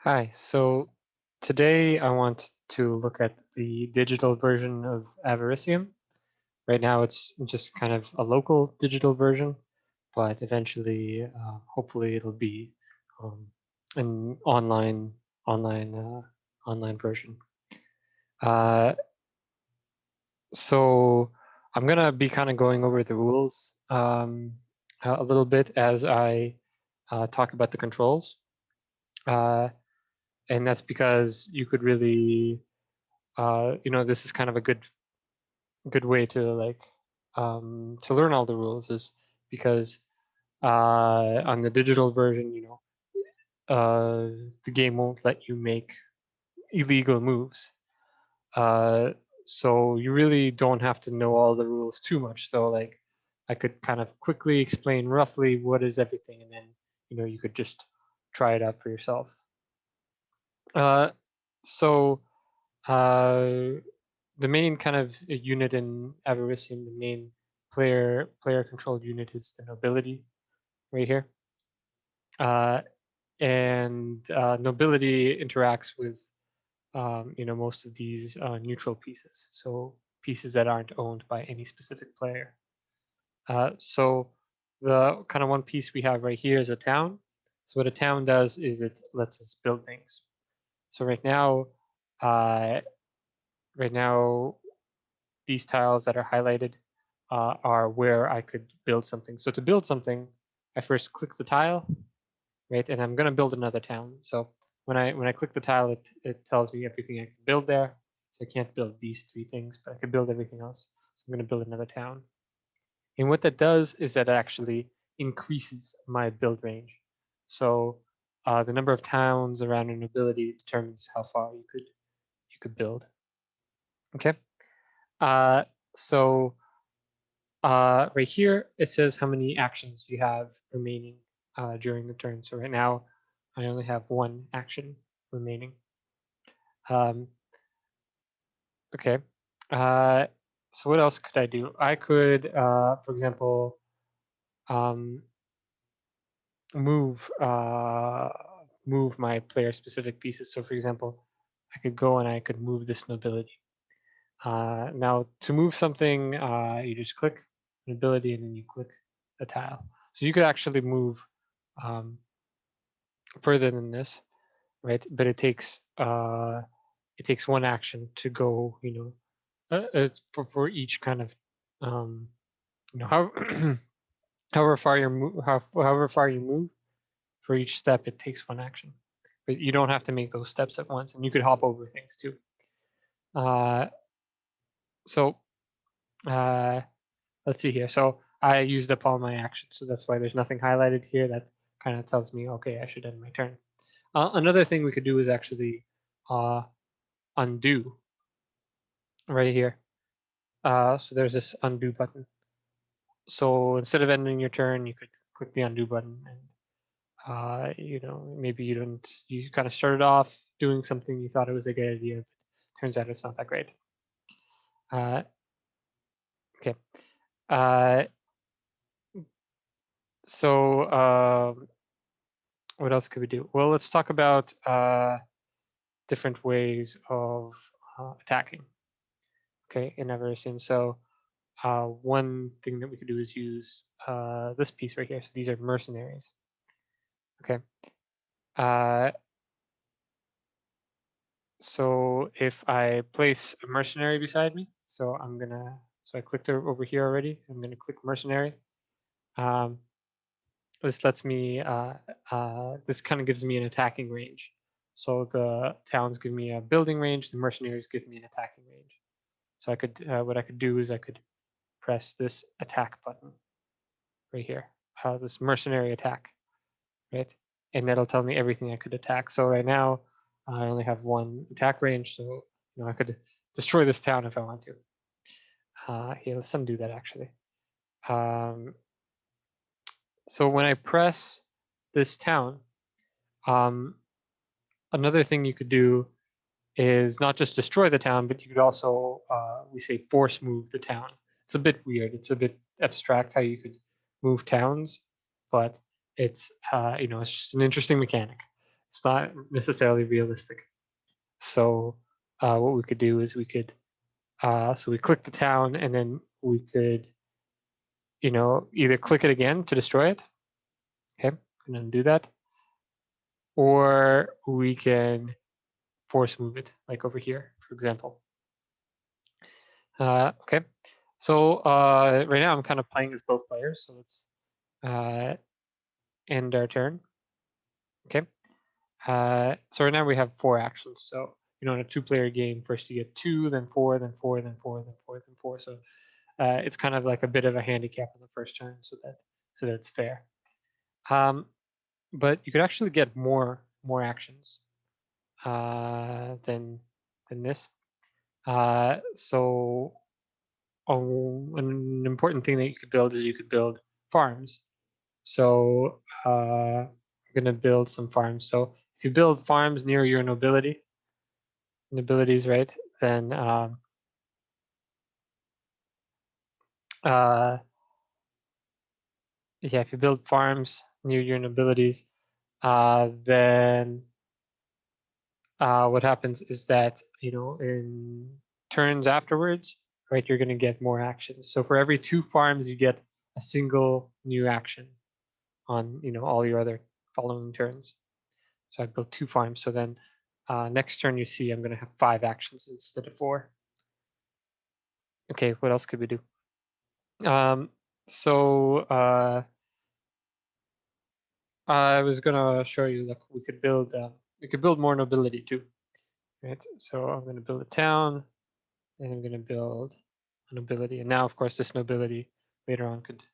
Hi, so today I want to look at the digital version of Avaricium. Right now it's just kind of a local digital version, but eventually, hopefully it'll be um, an online, online version. Uh, so I'm gonna be kind of going over the rules a little bit as I talk about the controls. Uh, and that's because you could really this is kind of a good way to to learn all the rules is because on the digital version, the game won't let you make illegal moves. Uh, so you really don't have to know all the rules too much. So like I could kind of quickly explain roughly what is everything, and then you could just try it out for yourself. Uh, so uh, the main kind of unit in Avaricium, the main player controlled unit is the nobility right here. Uh, and nobility interacts with most of these neutral pieces, so pieces that aren't owned by any specific player. So the kind of one piece we have right here is a town. So what a town does is it lets us build things. So uh, right now these tiles that are highlighted are where I could build something. So to build something, I first click the tile, right? And I'm going to build another town. So when I click the tile, it tells me everything I can build there. So I can't build these three things, but I can build everything else. So I'm going to build another town. And what that does is that it actually increases my build range. So the number of towns around a nobility determines how far you could build. Okay. Uh, so right here, it says how many actions you have remaining during the turn. So right now, I only have one action remaining. Um, okay. Uh, so what else could I do? I could, for example, um, move move my player-specific pieces. So for example, I could go and I could move this nobility. Now, to move something, you just click nobility and then you click a tile. So you could actually move um, further than this, right? But it takes one action to go, for each kind of how however far you move for each step, it takes one action. But you don't have to make those steps at once, and you could hop over things too. Uh, so uh, let's see here. So I used up all my actions, so that's why there's nothing highlighted here. That kind of tells me, okay, I should end my turn. Another thing we could do is actually uh, undo right here. So there's this undo button. So instead of ending your turn, you could click the undo button, and maybe you kind of started off doing something you thought it was a good idea, but turns out it's not that great. Uh, okay. Uh, so what else could we do? Well, let's talk about different ways of attacking. Okay, in Avaricium. So one thing that we could do is use this piece right here. So these are mercenaries. Okay. Uh, so if I place a mercenary beside me, so I clicked over here already. I'm gonna click mercenary. Um, this lets me, this kind of gives me an attacking range. So the towns give me a building range, the mercenaries give me an attacking range. So what I could do is I could press this attack button right here, this mercenary attack, right? And that'll tell me everything I could attack. So right now, I only have one attack range, so I could destroy this town if I want to. Here, let's undo that actually. Um, so when I press this town, um, another thing you could do is not just destroy the town, but you could also, we say, force move the town. It's a bit weird. It's a bit abstract how you could move towns, but it's just an interesting mechanic. It's not necessarily realistic. So what we could do is we could so we click the town, and then we could either click it again to destroy it. Okay, and then do that, or we can force move it, like over here, for example. Okay, so right now I'm kind of playing as both players, so let's end our turn. Okay, so right now we have 4 actions. So in a 2-player game, first you get 2, then 4, then 4, then 4, then 4, then 4. So it's kind of like a bit of a handicap on the first turn, so that it's fair. But you could actually get more actions than this. So an important thing that you could build is you could build farms. So I'm gonna build some farms. So if you build farms near your nobilities, right, then uh, yeah, if you build farms near your nobilities, then what happens is that in turns afterwards, right, you're gonna get more actions. So for every 2 farms, you get a single new action on all your other following turns. So I built 2 farms. So then next turn you see I'm going to have 5 actions instead of 4. Okay, what else could we do? So I was going to show you, like, we could build more nobility too, right? So I'm going to build a town, and I'm going to build a nobility, and now of course this nobility later on could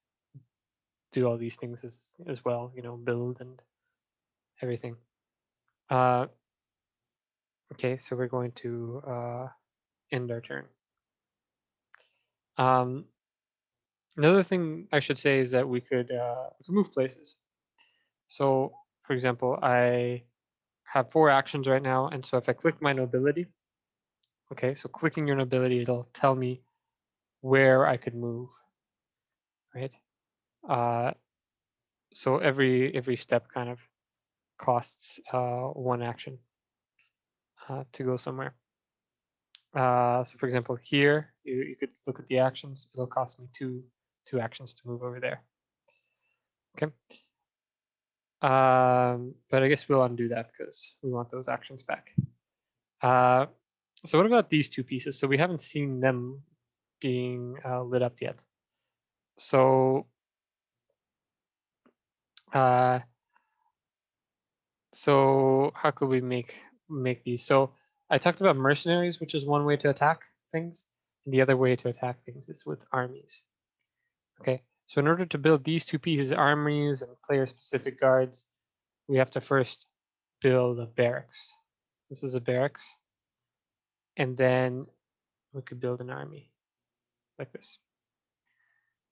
do all these things as well, build and everything. Okay, so we're going to end our turn. Another thing I should say is that we could move places. So, for example, I have 4 actions right now, and so if I click my nobility, okay, so clicking your nobility, it'll tell me where I could move, right? Uh, so every step kind of costs 1 action to go somewhere. So, for example, here you could look at the actions. It'll cost me two actions to move over there. Okay. But I guess we'll undo that because we want those actions back. So what about these 2 pieces? So we haven't seen them being lit up yet. So uh, how could we make these? So I talked about mercenaries, which is one way to attack things, and the other way to attack things is with armies. Okay, so in order to build these 2 pieces, armies and player-specific guards, we have to first build a barracks. This is a barracks, and then we could build an army like this.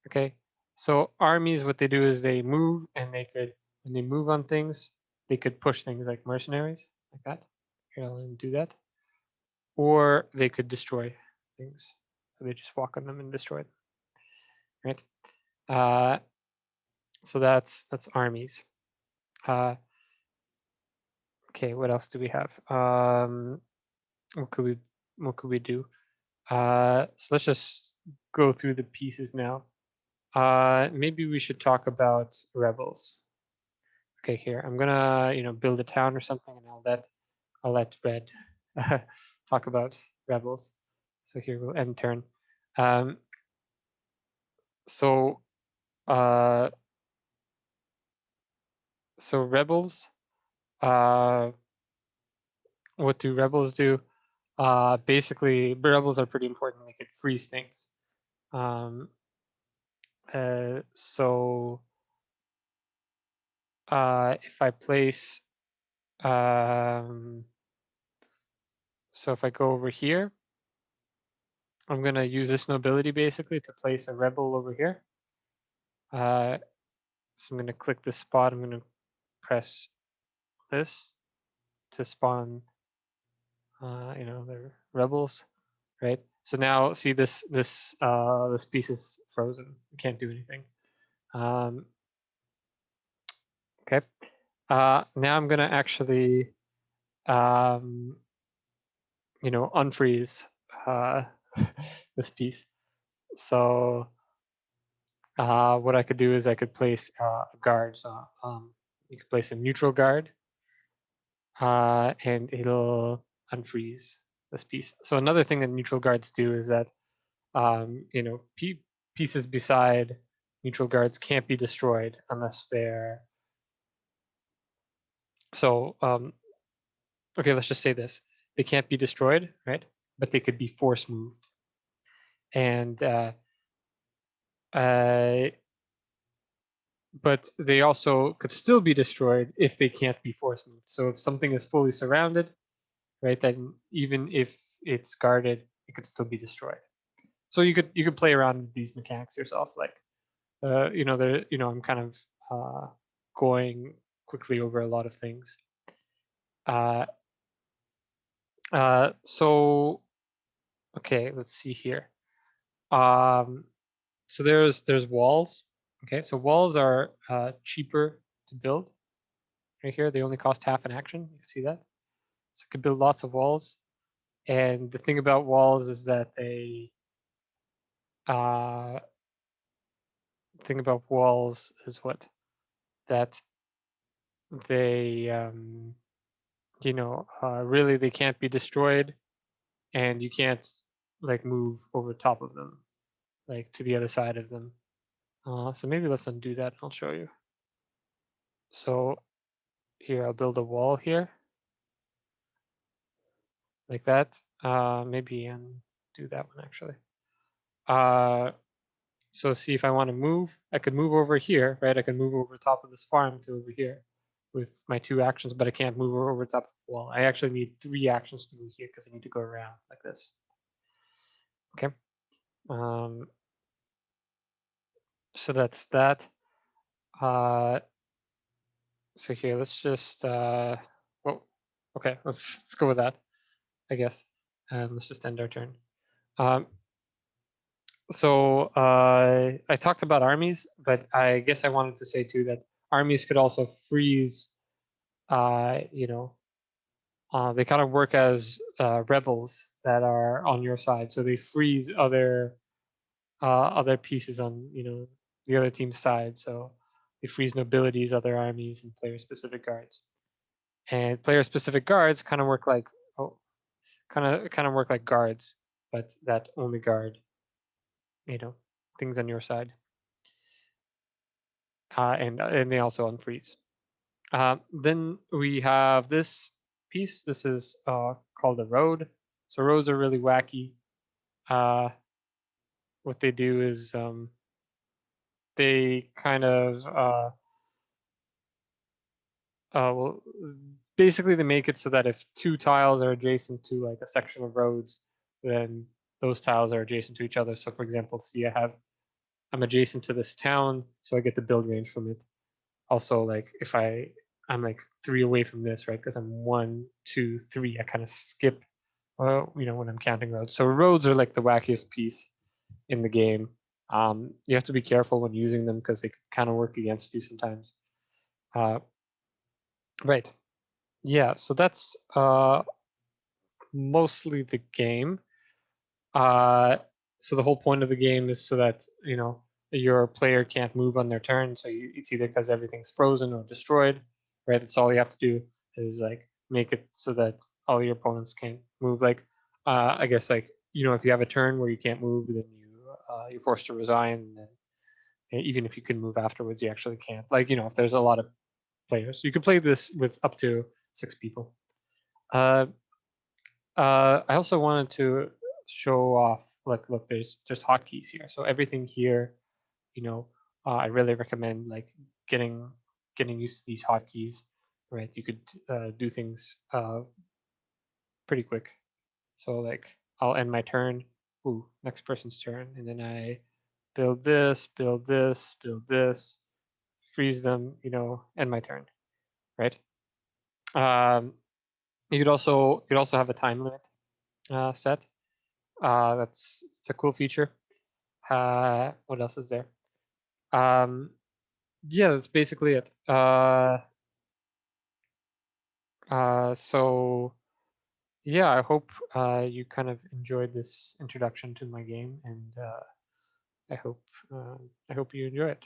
Okay, so armies, what they do is they move, and when they move on things, they could push things like mercenaries, like that. Here, I'll do that. Or they could destroy things. So they just walk on them and destroy them, right? Uh, so that's armies. Okay, what else do we have? What could we do? So let's just go through the pieces now. Maybe we should talk about rebels. Okay, here I'm gonna build a town or something, and I'll let Red talk about rebels. So here we'll end turn. Um, so uh, so rebels. Uh, what do rebels do? Basically, rebels are pretty important. They could freeze things. Um, so if I place, so if I go over here, I'm gonna use this nobility basically to place a rebel over here. So I'm gonna click this spot. I'm gonna press this to spawn, the rebels, right? So now see this piece is frozen. We can't do anything. Um, okay. Now I'm gonna actually, unfreeze uh, this piece. So what I could do is I could place a guard. So you could place a neutral guard, and it'll unfreeze this piece. So another thing that neutral guards do is that pieces beside neutral guards can't be destroyed unless they're so okay, let's just say this. They can't be destroyed, right? But they could be force moved. And uh, but they also could still be destroyed if they can't be force moved. So if something is fully surrounded, right, then even if it's guarded, it could still be destroyed. So you could play around with these mechanics yourself. Like I'm kind of going quickly over a lot of things. Uh, so okay, let's see here. Um, so there's walls. Okay, so walls are cheaper to build. Right here, they only cost half an action. You can see that. So you can build lots of walls. And the thing about walls is that uh, the thing about walls is what that they really they can't be destroyed, and you can't like move over top of them, like to the other side of them. So maybe let's undo that. I'll show you. So here I'll build a wall here like that. Maybe undo that one actually. Uh, so see if I want to move, I could move over here, right? I can move over top of this farm to over here with my 2 actions, but I can't move over top of the wall. I actually need 3 actions to move here because I need to go around like this. Okay. So that's that. So here, let's just well, okay, let's go with that, I guess, and let's just end our turn. Um, so I talked about armies, but I guess I wanted to say too that armies could also freeze. Uh, you know, they kind of work as rebels that are on your side, so they freeze other pieces on the other team's side. So they freeze nobilities, other armies, and player-specific guards. And player-specific guards kind of work like guards, but that only guard you know things on your side, and they also unfreeze. Then we have this piece. This is called a road. So roads are really wacky. Uh, what they do is they kind of well, basically they make it so that if 2 tiles are adjacent to like a section of roads, then those tiles are adjacent to each other. So for example, see I'm adjacent to this town, so I get the build range from it. Also, like if I'm like 3 away from this, right? Because I'm 1, 2, 3, I kind of skip, when I'm counting roads. So roads are like the wackiest piece in the game. You have to be careful when using them because they kind of work against you sometimes. Uh, right. Yeah. So that's mostly the game. Uh, so the whole point of the game is so that your player can't move on their turn. So it's either because everything's frozen or destroyed, right? That's all you have to do is like make it so that all your opponents can't move. Like I guess like if you have a turn where you can't move, then you're forced to resign. And even if you can move afterwards, you actually can't. Like if there's a lot of players, you can play this with up to 6 people. Uh, I also wanted to show off, like, look, there's hotkeys here. So everything here, you know, I really recommend like getting getting used to these hotkeys, right? You could do things pretty quick. So like, I'll end my turn. Ooh, next person's turn, and then I build this, build this, build this, freeze them, end my turn, right? Um, you could also have a time limit set. That's it's a cool feature. What else is there? Yeah, that's basically it. So yeah, I hope you kind of enjoyed this introduction to my game, and I hope uh, I hope you enjoy it.